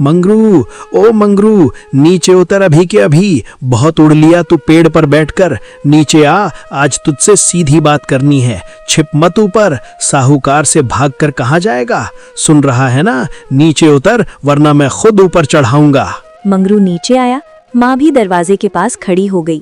Speaker 6: मंगरू, ओ मंगरू, नीचे उतर अभी के अभी। बहुत उड़ लिया तू पेड़ पर बैठकर। नीचे आ, आज तुझसे सीधी बात करनी है। छिप मत ऊपर, साहूकार से भागकर कहाँ जाएगा? सुन रहा है ना? नीचे उतर, वरना मैं खुद ऊपर चढ़ाऊंगा।
Speaker 1: मंगरू नीचे आया। माँ भी दरवाजे के पास खड़ी हो गई।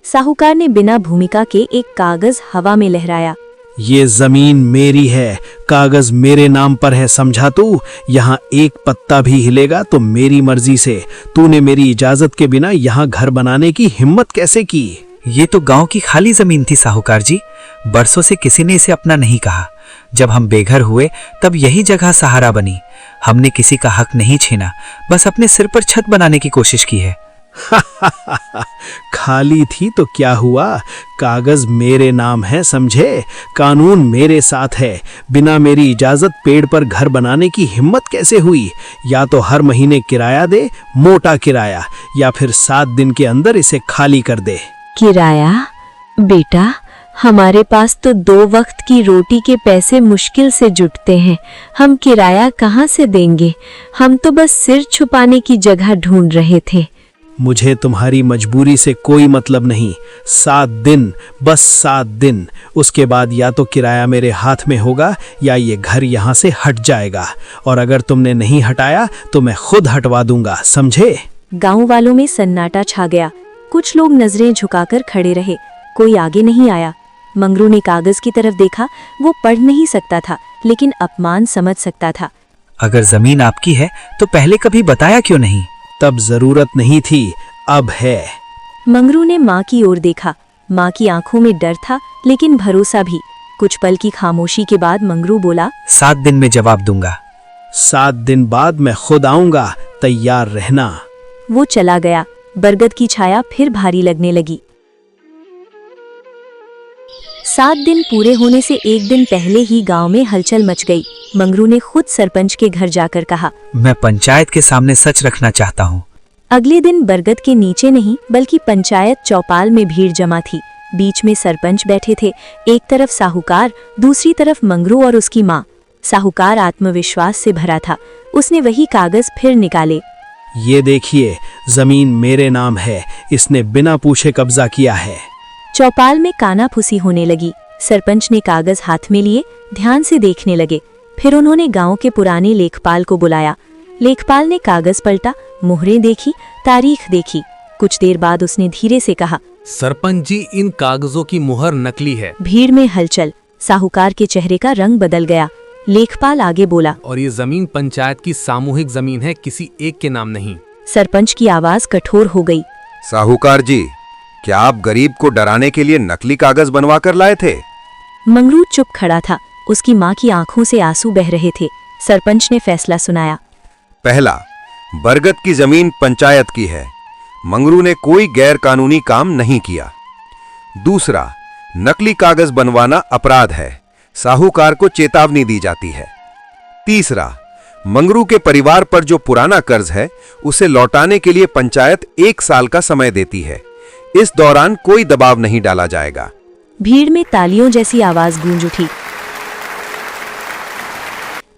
Speaker 1: साहूकार ने बिना भूमिका के एक कागज हवा में लहराया।
Speaker 6: ये जमीन मेरी है, कागज मेरे नाम पर है, समझा तू? यहाँ एक पत्ता भी हिलेगा तो मेरी मर्जी से। तूने मेरी इजाजत के बिना यहाँ घर बनाने की हिम्मत कैसे की?
Speaker 11: ये तो गांव की खाली जमीन थी साहूकार जी। बरसों से किसी ने इसे अपना नहीं कहा। जब हम बेघर हुए तब यही जगह सहारा बनी। हमने किसी का हक नहीं छीना, बस अपने सिर पर छत बनाने की कोशिश की है।
Speaker 6: खाली थी तो क्या हुआ? कागज मेरे नाम है, समझे? कानून मेरे साथ है। बिना मेरी इजाजत पेड़ पर घर बनाने की हिम्मत कैसे हुई? या तो हर महीने किराया दे, मोटा किराया, या फिर 7 दिन के अंदर इसे खाली कर दे।
Speaker 2: किराया? बेटा, हमारे पास तो 2 वक्त की रोटी के पैसे मुश्किल से जुटते हैं। हम किराया कहाँ से देंगे? हम तो बस सिर छुपाने की जगह ढूंढ रहे थे।
Speaker 6: मुझे तुम्हारी मजबूरी से कोई मतलब नहीं। 7 दिन, बस 7 दिन। उसके बाद या तो किराया मेरे हाथ में होगा या ये घर यहाँ से हट जाएगा। और अगर तुमने नहीं हटाया तो मैं खुद हटवा दूंगा, समझे?
Speaker 1: गांव वालों में सन्नाटा छा गया। कुछ लोग नजरें झुकाकर खड़े रहे, कोई आगे नहीं आया। मंगरू ने कागज की तरफ देखा। वो पढ़ नहीं सकता था, लेकिन अपमान समझ सकता था।
Speaker 11: अगर जमीन आपकी है तो पहले कभी बताया क्यों नहीं?
Speaker 6: तब जरूरत नहीं थी, अब है।
Speaker 1: मंगरू ने माँ की ओर देखा। माँ की आंखों में डर था, लेकिन भरोसा भी। कुछ पल की खामोशी के बाद मंगरू बोला,
Speaker 11: 7 दिन में जवाब दूंगा।
Speaker 6: 7 दिन बाद मैं खुद आऊंगा, तैयार रहना।
Speaker 1: वो चला गया। बरगद की छाया फिर भारी लगने लगी। 7 दिन पूरे होने से एक दिन पहले ही गांव में हलचल मच गई। मंगरू ने खुद सरपंच के घर जाकर कहा,
Speaker 11: मैं पंचायत के सामने सच रखना चाहता हूँ।
Speaker 1: अगले दिन बरगद के नीचे नहीं बल्कि पंचायत चौपाल में भीड़ जमा थी। बीच में सरपंच बैठे थे, एक तरफ साहूकार, दूसरी तरफ मंगरू और उसकी माँ। साहूकार आत्मविश्वास से भरा था। उसने वही कागज फिर निकाले।
Speaker 6: ये देखिए, जमीन मेरे नाम है, इसने बिना पूछे कब्जा किया है।
Speaker 1: चौपाल में कानाफूसी होने लगी। सरपंच ने कागज हाथ में लिए ध्यान से देखने लगे। फिर उन्होंने गांव के पुराने लेखपाल को बुलाया। लेखपाल ने कागज पलटा, मुहरें देखी, तारीख देखी। कुछ देर बाद उसने धीरे से कहा,
Speaker 9: सरपंच जी, इन कागजों की मुहर नकली है।
Speaker 1: भीड़ में हलचल। साहूकार के चेहरे का रंग बदल गया। लेखपाल आगे बोला,
Speaker 9: और ये जमीन पंचायत की सामूहिक जमीन है, किसी एक के नाम नहीं।
Speaker 1: सरपंच की आवाज कठोर हो गई।
Speaker 8: साहूकार जी, क्या आप गरीब को डराने के लिए नकली कागज बनवा कर लाए थे?
Speaker 1: मंगरू चुप खड़ा था। उसकी माँ की आंखों से आंसू बह रहे थे। सरपंच ने फैसला सुनाया।
Speaker 8: पहला, बरगद की जमीन पंचायत की है। मंगरू ने कोई गैर कानूनी काम नहीं किया। दूसरा, नकली कागज बनवाना अपराध है, साहूकार को चेतावनी दी जाती है। तीसरा, मंगरू के परिवार पर जो पुराना कर्ज है उसे लौटाने के लिए पंचायत 1 साल का समय देती है। इस दौरान कोई दबाव नहीं डाला जाएगा।
Speaker 1: भीड़ में तालियों जैसी आवाज गूंज उठी।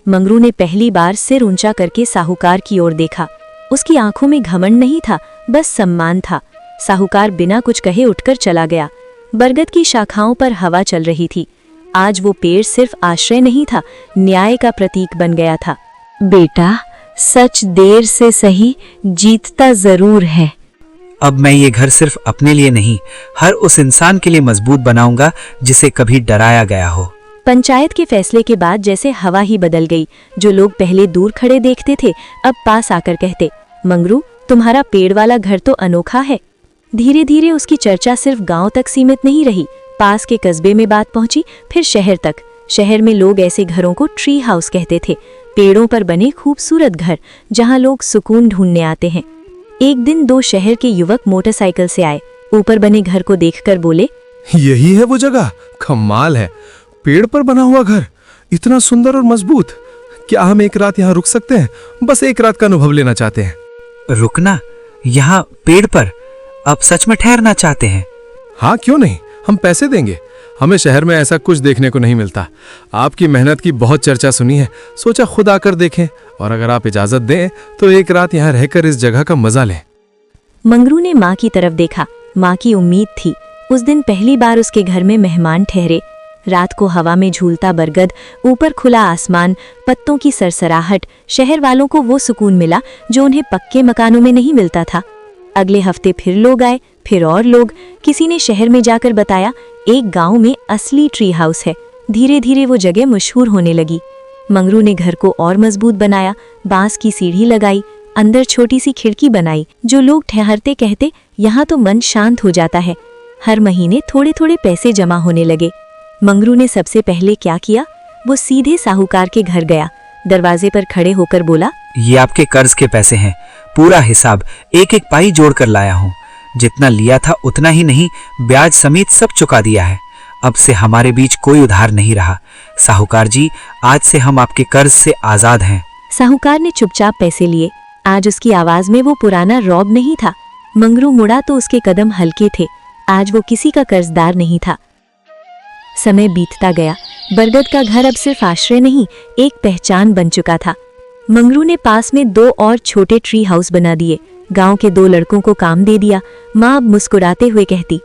Speaker 1: मंगरू ने पहली बार सिर ऊंचा करके साहूकार की ओर देखा। उसकी आंखों में घमंड नहीं था, बस सम्मान था। साहूकार बिना कुछ कहे उठकर चला गया। बरगद की शाखाओं पर हवा चल रही थी। आज वो पेड़ सिर्फ आश्रय नहीं था, न्याय का प्रतीक बन गया था।
Speaker 2: बेटा, सच देर से सही जीतता जरूर है।
Speaker 11: अब मैं ये घर सिर्फ अपने लिए नहीं, हर उस इंसान के लिए मजबूत बनाऊंगा जिसे कभी डराया गया हो।
Speaker 1: पंचायत के फैसले के बाद जैसे हवा ही बदल गई। जो लोग पहले दूर खड़े देखते थे अब पास आकर कहते, मंगरू तुम्हारा पेड़ वाला घर तो अनोखा है। धीरे धीरे उसकी चर्चा सिर्फ गांव तक सीमित नहीं रही, पास के कस्बे में बात पहुंची, फिर शहर तक। शहर में लोग ऐसे घरों को ट्री हाउस कहते थे, पेड़ों पर बने खूबसूरत घर जहां लोग सुकून ढूंढने आते हैं। एक दिन 2 शहर के युवक मोटरसाइकिल से आए, ऊपर बने घर को देखकर बोले,
Speaker 12: यही है वो जगह, कमाल है, पेड़ पर बना हुआ घर, इतना सुंदर और मजबूत। क्या हम एक रात यहाँ रुक सकते हैं? बस एक रात का अनुभव लेना चाहते हैं।
Speaker 11: रुकना? यहाँ पेड़ पर? अब सच में ठहरना चाहते हैं?
Speaker 12: हाँ क्यों नहीं, हम पैसे देंगे। हमें शहर में ऐसा कुछ देखने को नहीं मिलता। आपकी मेहनत की बहुत चर्चा सुनी है, सोचा खुद आकर देखें, और अगर आप इजाजत दें तो एक रात यहाँ रहकर इस जगह का मजा लें।
Speaker 1: मंगरू ने माँ की तरफ देखा। माँ की उम्मीद थी। उस दिन पहली बार उसके घर में मेहमान ठहरे। रात को हवा में झूलता बरगद, ऊपर खुला आसमान, पत्तों की सरसराहट, शहर वालों को वो सुकून मिला जो उन्हें पक्के मकानों में नहीं मिलता था। अगले हफ्ते फिर लोग आए, फिर और लोग। किसी ने शहर में जाकर बताया, एक गांव में असली ट्री हाउस है। धीरे धीरे वो जगह मशहूर होने लगी। मंगरू ने घर को और मजबूत बनाया, बांस की सीढ़ी लगाई, अंदर छोटी सी खिड़की बनाई। जो लोग ठहरते कहते, यहाँ तो मन शांत हो जाता है। हर महीने थोड़े थोड़े पैसे जमा होने लगे। मंगरू ने सबसे पहले क्या किया, वो सीधे साहूकार के घर गया। दरवाजे पर खड़े होकर बोला,
Speaker 11: ये आपके कर्ज के पैसे हैं, पूरा हिसाब एक एक पाई जोड़ कर लाया हूँ। जितना लिया था उतना ही नहीं, ब्याज समेत सब चुका दिया है। अब से हमारे बीच कोई उधार नहीं रहा। साहूकार जी, आज से हम आपके कर्ज से आजाद हैं।
Speaker 1: साहूकार ने चुपचाप पैसे लिए। आज उसकी आवाज में वो पुराना रौब नहीं था। मंगरू मुड़ा तो उसके कदम हल्के थे। आज वो किसी का कर्जदार नहीं था। समय बीतता गया। बरगद का घर अब सिर्फ आश्रय नहीं, एक पहचान बन चुका था। मंगरू ने पास में 2 और छोटे ट्री हाउस बना दिए। गांव के 2 लड़कों को काम दे दिया। माँ अब मुस्कुराते हुए कहती,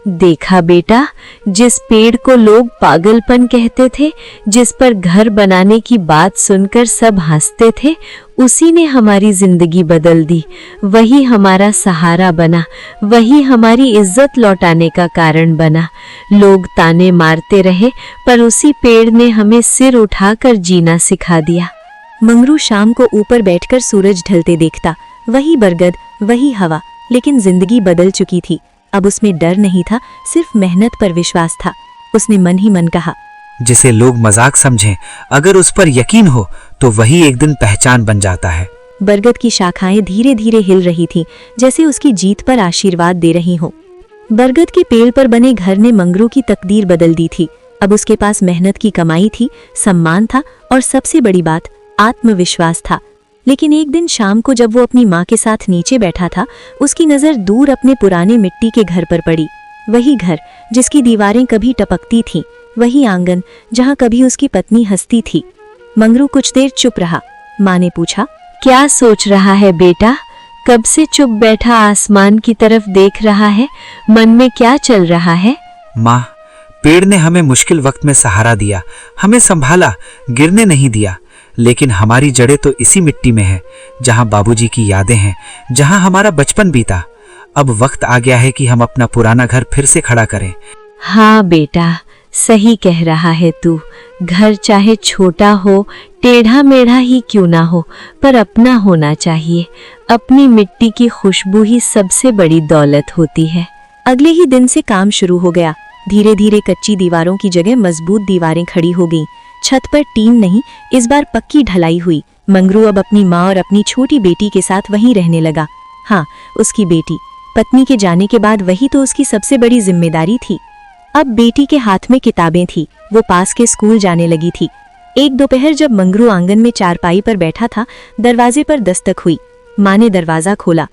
Speaker 2: देखा बेटा, जिस पेड़ को लोग पागलपन कहते थे, जिस पर घर बनाने की बात सुनकर सब हंसते थे, उसी ने हमारी जिंदगी बदल दी। वही हमारा सहारा बना, वही हमारी इज्जत लौटाने का कारण बना। लोग ताने मारते रहे, पर उसी पेड़ ने हमें सिर उठाकर जीना सिखा दिया।
Speaker 1: मंगरू शाम को ऊपर बैठकर सूरज ढलते देखता। वही बरगद, वही हवा, लेकिन जिंदगी बदल चुकी थी। अब उसमें डर नहीं था, सिर्फ मेहनत पर विश्वास था। उसने मन ही मन कहा,
Speaker 11: जिसे लोग मजाक समझें, अगर उस पर यकीन हो तो वही एक दिन पहचान बन जाता है।
Speaker 1: बरगद की शाखाएं धीरे धीरे हिल रही थीं, जैसे उसकी जीत पर आशीर्वाद दे रही हों। बरगद के पेड़ पर बने घर ने मंगरू की तकदीर बदल दी थी। अब उसके पास मेहनत की कमाई थी, सम्मान था और सबसे बड़ी बात, आत्मविश्वास था। लेकिन एक दिन शाम को जब वो अपनी माँ के साथ नीचे बैठा था, उसकी नज़र दूर अपने पुराने मिट्टी के घर पर पड़ी। वही घर जिसकी दीवारें कभी टपकती थीं, वही आंगन जहाँ कभी उसकी पत्नी हंसती थी। मंगरू कुछ देर चुप रहा। माँ ने पूछा,
Speaker 2: क्या सोच रहा है बेटा? कब से चुप बैठा आसमान की तरफ देख रहा है? मन में क्या चल रहा है?
Speaker 11: माँ, पेड़ ने हमें मुश्किल वक्त में सहारा दिया, हमें संभाला, गिरने नहीं दिया। लेकिन हमारी जड़ें तो इसी मिट्टी में हैं, जहाँ बाबूजी की यादें हैं, जहाँ हमारा बचपन बीता। अब वक्त आ गया है कि हम अपना पुराना घर फिर से खड़ा करें।
Speaker 2: हाँ बेटा, सही कह रहा है तू। घर चाहे छोटा हो, टेढ़ा मेढ़ा ही क्यों ना हो, पर अपना होना चाहिए। अपनी मिट्टी की खुशबू ही सबसे बड़ी दौलत होती है।
Speaker 1: अगले ही दिन से काम शुरू हो गया। धीरे धीरे कच्ची दीवारों की जगह मजबूत दीवारें खड़ी हो गईं। छत पर टीन नहीं, इस बार पक्की ढलाई हुई। मंगरू अब अपनी माँ और अपनी छोटी बेटी के साथ वहीं रहने लगा। हाँ, उसकी बेटी। पत्नी के जाने के बाद वही तो उसकी सबसे बड़ी जिम्मेदारी थी। अब बेटी के हाथ में किताबें थी, वो पास के स्कूल जाने लगी थी। एक दोपहर जब मंगरू आंगन में चारपाई पर बैठा था, दरवाजे पर दस्तक हुई। माँ ने दरवाजा खोला।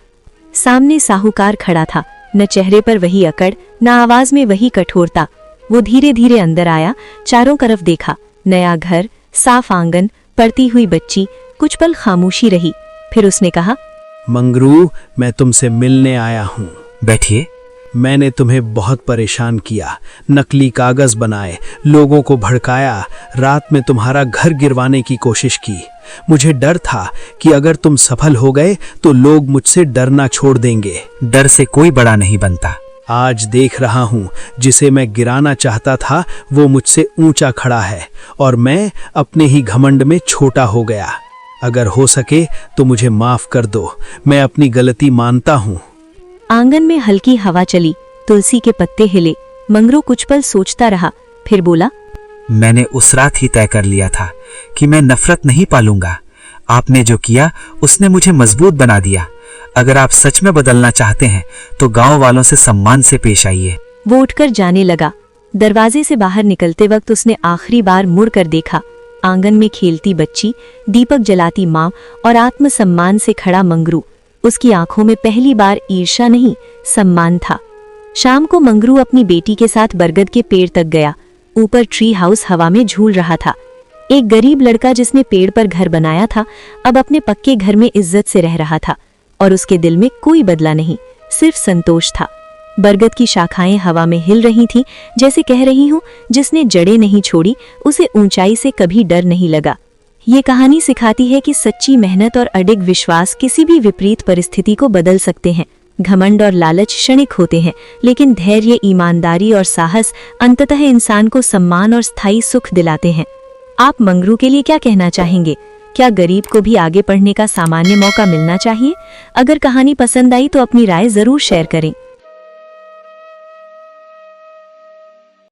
Speaker 1: सामने साहूकार खड़ा था। न चेहरे पर वही अकड़, न आवाज में वही कठोरता। वो धीरे धीरे अंदर आया, चारों तरफ देखा। नया घर, साफ आंगन, पढ़ती हुई बच्ची। कुछ पल खामोशी रही, फिर उसने कहा,
Speaker 6: मंगरू, मैं तुमसे मिलने आया हूँ।
Speaker 11: बैठिए।
Speaker 6: मैंने तुम्हें बहुत परेशान किया, नकली कागज बनाए, लोगों को भड़काया, रात में तुम्हारा घर गिरवाने की कोशिश की। मुझे डर था कि अगर तुम सफल हो गए तो लोग मुझसे डरना छोड़ देंगे।
Speaker 11: डर से कोई बड़ा नहीं बनता।
Speaker 6: आज देख रहा हूँ, जिसे मैं गिराना चाहता था वो मुझसे ऊंचा खड़ा है और मैं अपने ही घमंड में छोटा हो गया। अगर हो सके तो मुझे माफ कर दो, मैं अपनी गलती मानता हूँ।
Speaker 1: आंगन में हल्की हवा चली, तुलसी के पत्ते हिले। मंगरू कुछ पल सोचता रहा, फिर बोला,
Speaker 11: मैंने उस रात ही तय कर लिया था कि मैं नफरत नहीं पालूंगा। आपने जो किया उसने मुझे मजबूत बना दिया। अगर आप सच में बदलना चाहते हैं तो गांव वालों से सम्मान से पेश आइए।
Speaker 1: वो उठकर जाने लगा। दरवाजे से बाहर निकलते वक्त उसने आखिरी बार मुड़कर देखा। आंगन में खेलती बच्ची, दीपक जलाती माँ और आत्मसम्मान से खड़ा मंगरू। उसकी आंखों में पहली बार ईर्ष्या नहीं, सम्मान था। शाम को मंगरू अपनी बेटी के साथ बरगद के पेड़ तक गया। ऊपर ट्री हाउस हवा में झूल रहा था। एक गरीब लड़का जिसने पेड़ पर घर बनाया था, अब अपने पक्के घर में इज्जत से रह रहा था और उसके दिल में कोई बदला नहीं, सिर्फ संतोष था। बरगद की शाखाएं हवा में हिल रही थीं, जैसे कह रही हूं, जिसने जड़ें नहीं छोड़ी उसे ऊंचाई से कभी डर नहीं लगा। ये कहानी सिखाती है कि सच्ची मेहनत और अडिग विश्वास किसी भी विपरीत परिस्थिति को बदल सकते हैं। घमंड और लालच क्षणिक होते हैं, लेकिन धैर्य, ईमानदारी और साहस अंततः इंसान को सम्मान और स्थायी सुख दिलाते हैं। आप मंगरू के लिए क्या कहना चाहेंगे? क्या गरीब को भी आगे बढ़ने का सामान्य मौका मिलना चाहिए? अगर कहानी पसंद आई तो अपनी राय जरूर शेयर करें।